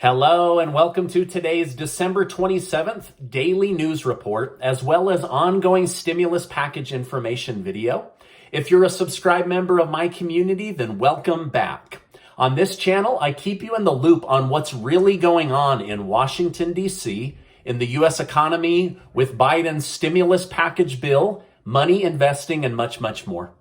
Hello and welcome to today's December 27th daily news report, as well as ongoing stimulus package information video. If you're a subscribed member of my community, then welcome back. On this channel, I keep you in the loop on what's really going on in Washington, D.C., in the U.S. economy, with Biden's stimulus package bill, money investing, and much, much more.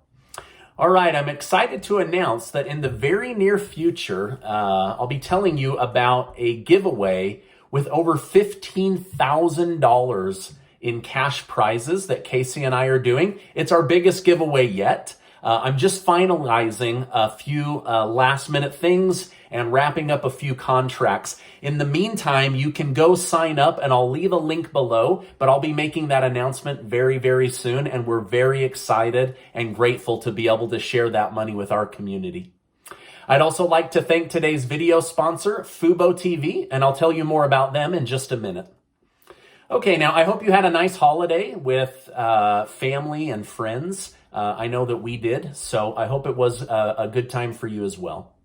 All right, I'm excited to announce that in the very near future, I'll be telling you about a giveaway with over $15,000 in cash prizes that Casey and I are doing. It's our biggest giveaway yet. I'm just finalizing a few last minute things and wrapping up a few contracts. In the meantime, you can go sign up and I'll leave a link below, but I'll be making that announcement very, very soon. And we're very excited and grateful to be able to share that money with our community. I'd also like to thank today's video sponsor, Fubo TV, and I'll tell you more about them in just a minute. Okay, now I hope you had a nice holiday with family and friends. I know that we did, so I hope it was a good time for you as well.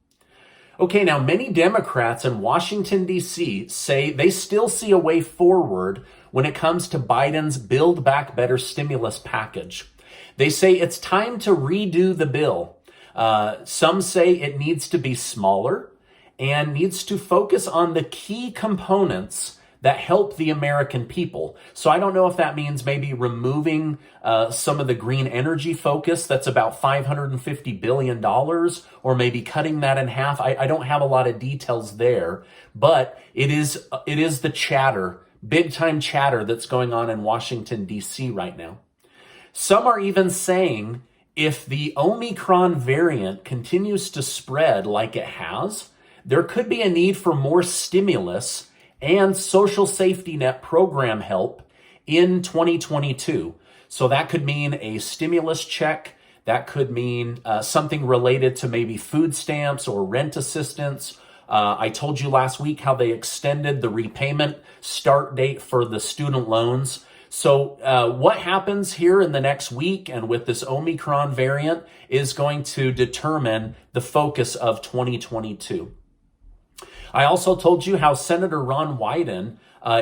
Okay, now many Democrats in Washington, D.C. say they still see a way forward when it comes to Biden's Build Back Better stimulus package. They say it's time to redo the bill. Some say it needs to be smaller and needs to focus on the key components that help the American people. So I don't know if that means maybe removing some of the green energy focus that's about $550 billion, or maybe cutting that in half. I don't have a lot of details there, but it is the chatter, big time chatter that's going on in Washington, D.C. right now. Some are even saying if the Omicron variant continues to spread like it has, there could be a need for more stimulus and social safety net program help in 2022. So that could mean a stimulus check. That could mean something related to maybe food stamps or rent assistance. I told you last week how they extended the repayment start date for the student loans. So what happens here in the next week and with this Omicron variant is going to determine the focus of 2022. I also told you how Senator Ron Wyden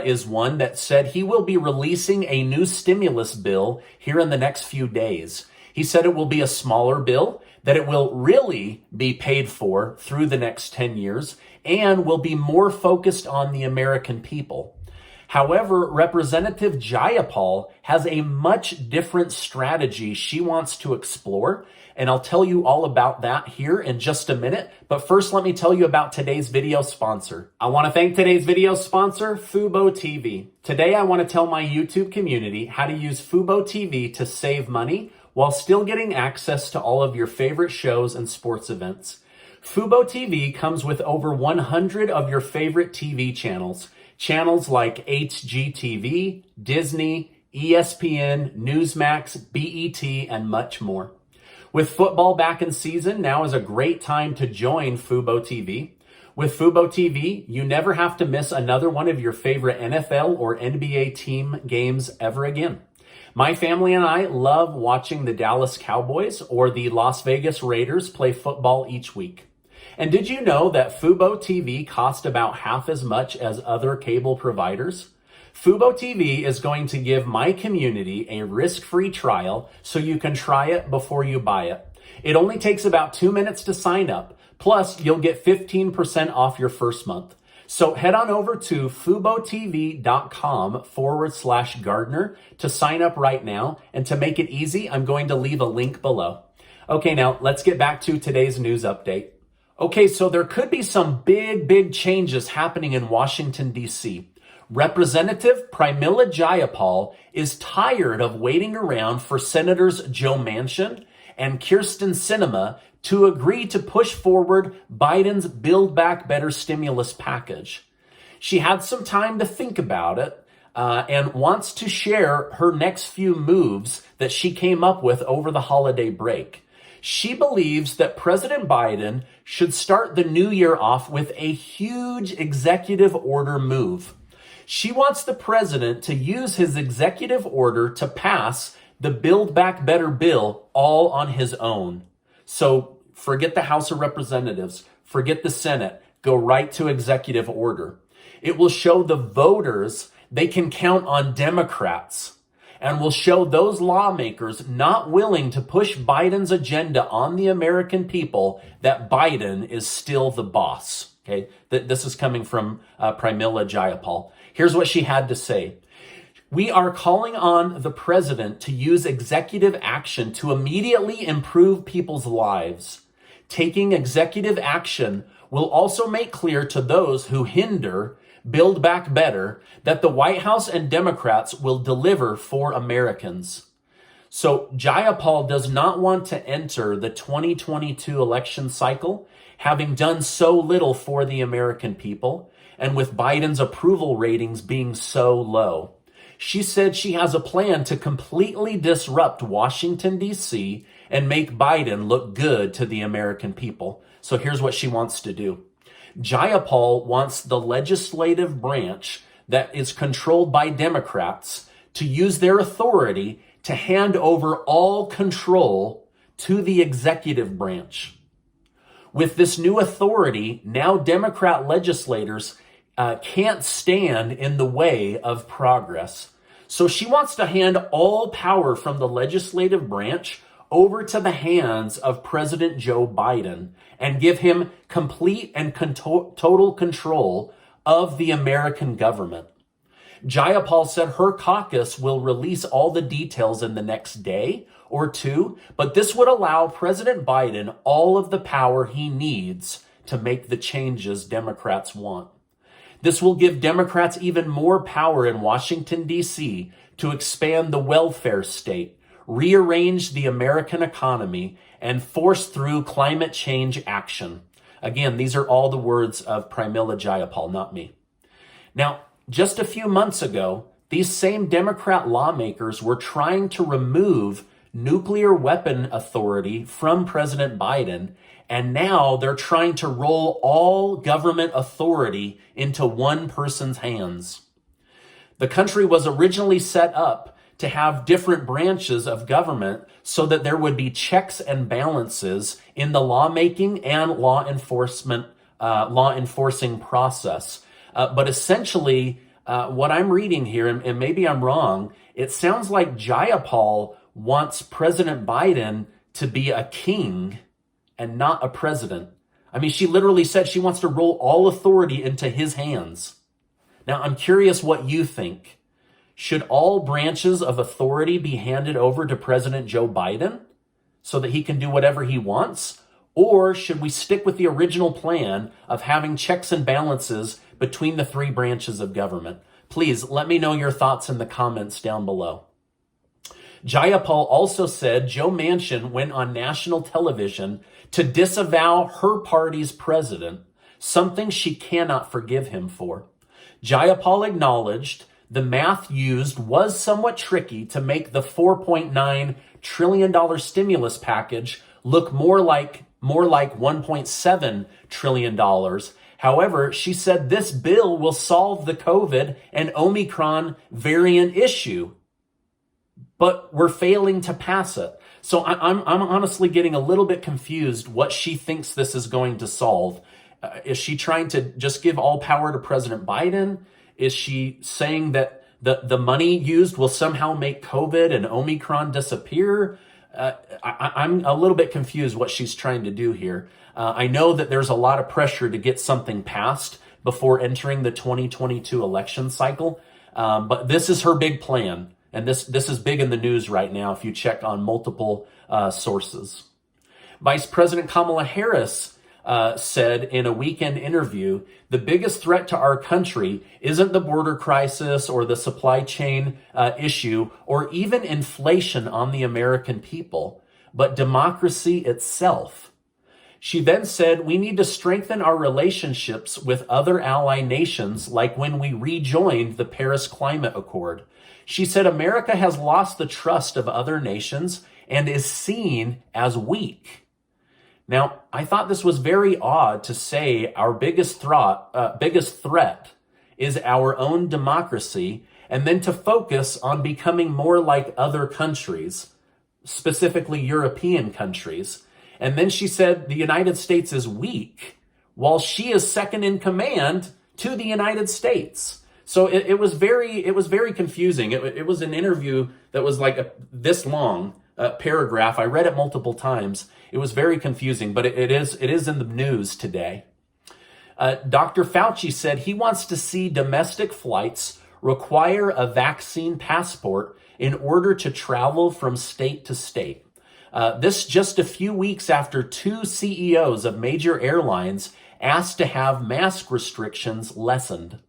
is one that said he will be releasing a new stimulus bill here in the next few days. He said it will be a smaller bill, that it will really be paid for through the next 10 years, and will be more focused on the American people. However, Representative Jayapal has a much different strategy she wants to explore, and I'll tell you all about that here in just a minute. But first, let me tell you about today's video sponsor. I want to thank today's video sponsor, Fubo TV. Today, I want to tell my YouTube community how to use Fubo TV to save money while still getting access to all of your favorite shows and sports events. Fubo TV comes with over 100 of your favorite TV channels. Channels like HGTV, Disney, ESPN, Newsmax, BET, and much more. With football back in season, now is a great time to join Fubo TV. With Fubo TV, you never have to miss another one of your favorite NFL or NBA team games ever again. My family and I love watching the Dallas Cowboys or the Las Vegas Raiders play football each week. And did you know that Fubo TV costs about half as much as other cable providers? Fubo TV is going to give my community a risk-free trial so you can try it before you buy it. It only takes about 2 minutes to sign up. Plus, you'll get 15% off your first month. So head on over to FuboTV.com/Gardner to sign up right now. And to make it easy, I'm going to leave a link below. Okay, now let's get back to today's news update. Okay, so there could be some big changes happening in Washington, D.C. Representative Pramila Jayapal is tired of waiting around for Senators Joe Manchin and Kyrsten Sinema to agree to push forward Biden's Build Back Better stimulus package. She had some time to think about it and wants to share her next few moves that she came up with over the holiday break. She believes that President Biden should start the new year off with a huge executive order move. She wants the president to use his executive order to pass the Build Back Better bill all on his own. So forget the House of Representatives, forget the Senate. go right to executive order. It will show the voters they can count on Democrats, and will show those lawmakers not willing to push Biden's agenda on the American people that Biden is still the boss. Okay, this is coming from Pramila Jayapal. Here's what she had to say. We are calling on the president to use executive action to immediately improve people's lives. Taking executive action will also make clear to those who hinder Build Back Better that the White House and Democrats will deliver for Americans. So Jayapal does not want to enter the 2022 election cycle having done so little for the American people, and with Biden's approval ratings being so low. She said she has a plan to completely disrupt Washington, D.C. and make Biden look good to the American people. So here's what she wants to do. Jayapal wants the legislative branch that is controlled by Democrats to use their authority to hand over all control to the executive branch. With this new authority, now Democrat legislators can't stand in the way of progress. So she wants to hand all power from the legislative branch over to the hands of President Joe Biden and give him complete and total control of the American government. Jayapal said her caucus will release all the details in the next day or two, but this would allow President Biden all of the power he needs to make the changes Democrats want. This will give Democrats even more power in Washington, D.C. to expand the welfare state, rearrange the American economy, and force through climate change action. Again, these are all the words of Pramila Jayapal, not me. Now, just a few months ago, these same Democrat lawmakers were trying to remove nuclear weapon authority from President Biden, and now they're trying to roll all government authority into one person's hands. The country was originally set up to have different branches of government so that there would be checks and balances in the lawmaking and law enforcing process. But essentially, what I'm reading here, and maybe I'm wrong, it sounds like Jayapal wants President Biden to be a king and not a president. I mean, she literally said she wants to roll all authority into his hands. Now, I'm curious what you think. Should all branches of authority be handed over to President Joe Biden so that he can do whatever he wants? Or should we stick with the original plan of having checks and balances between the three branches of government? Please let me know your thoughts in the comments down below. Jayapal also said Joe Manchin went on national television to disavow her party's president, something she cannot forgive him for. Jayapal acknowledged the math used was somewhat tricky to make the $4.9 trillion stimulus package look more like $1.7 trillion. However, she said this bill will solve the COVID and Omicron variant issue, but we're failing to pass it. So I'm honestly getting a little bit confused what she thinks this is going to solve. Is she trying to just give all power to President Biden? Is she saying that the money used will somehow make COVID and Omicron disappear? I'm a little bit confused what she's trying to do here. I know that there's a lot of pressure to get something passed before entering the 2022 election cycle, but this is her big plan. And this is big in the news right now if you check on multiple sources. Vice President Kamala Harris said in a weekend interview, the biggest threat to our country isn't the border crisis or the supply chain issue or even inflation on the American people, but democracy itself. She then said, we need to strengthen our relationships with other ally nations like when we rejoined the Paris Climate Accord. She said, America has lost the trust of other nations and is seen as weak. Now, I thought this was very odd to say our biggest threat is our own democracy, and then to focus on becoming more like other countries, specifically European countries. And then she said the United States is weak while she is second in command to the United States. So it was very confusing. It was an interview that was like this long paragraph. I read it multiple times. It was very confusing, but it is in the news today. Dr. Fauci said he wants to see domestic flights require a vaccine passport in order to travel from state to state. This just a few weeks after two CEOs of major airlines asked to have mask restrictions lessened.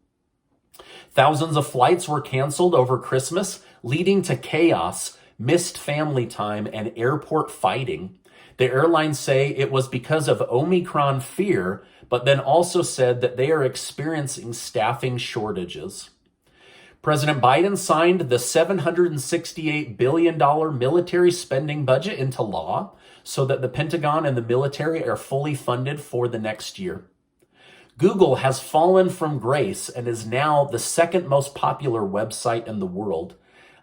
Thousands of flights were canceled over Christmas, leading to chaos, missed family time, and airport fighting. The airlines say it was because of Omicron fear, but then also said that they are experiencing staffing shortages. President Biden signed the $768 billion military spending budget into law so that the Pentagon and the military are fully funded for the next year. Google has fallen from grace and is now the second most popular website in the world.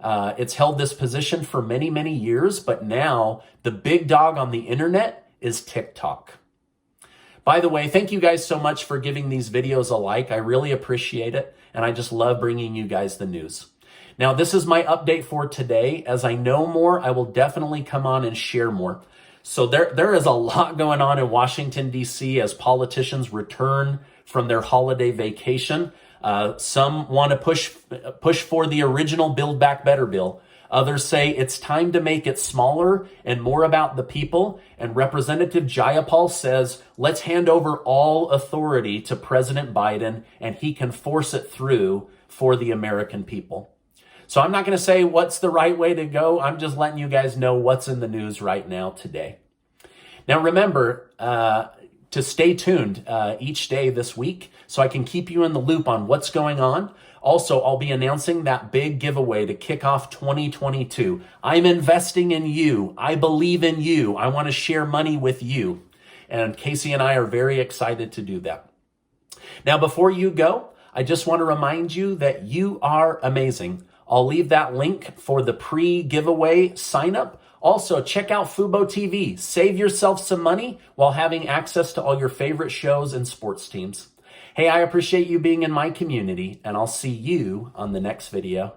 It's held this position for many, many years, but now the big dog on the internet is TikTok. By the way, thank you guys so much for giving these videos a like. I really appreciate it, and I just love bringing you guys the news. Now, this is my update for today. As I know more, I will definitely come on and share more. So there is a lot going on in Washington, D.C. as politicians return from their holiday vacation. Some want to push for the original Build Back Better bill. Others say it's time to make it smaller and more about the people. And Representative Jayapal says, let's hand over all authority to President Biden and he can force it through for the American people. So I'm not going to say what's the right way to go. I'm just letting you guys know what's in the news right now today. Now, remember to stay tuned each day this week so I can keep you in the loop on what's going on. Also, I'll be announcing that big giveaway to kick off 2022. I'm investing in you. I believe in you. I want to share money with you. And Casey and I are very excited to do that. Now, before you go, I just want to remind you that you are amazing. I'll leave that link for the pre-giveaway sign up. Also, check out Fubo TV. Save yourself some money while having access to all your favorite shows and sports teams. Hey, I appreciate you being in my community, and I'll see you on the next video.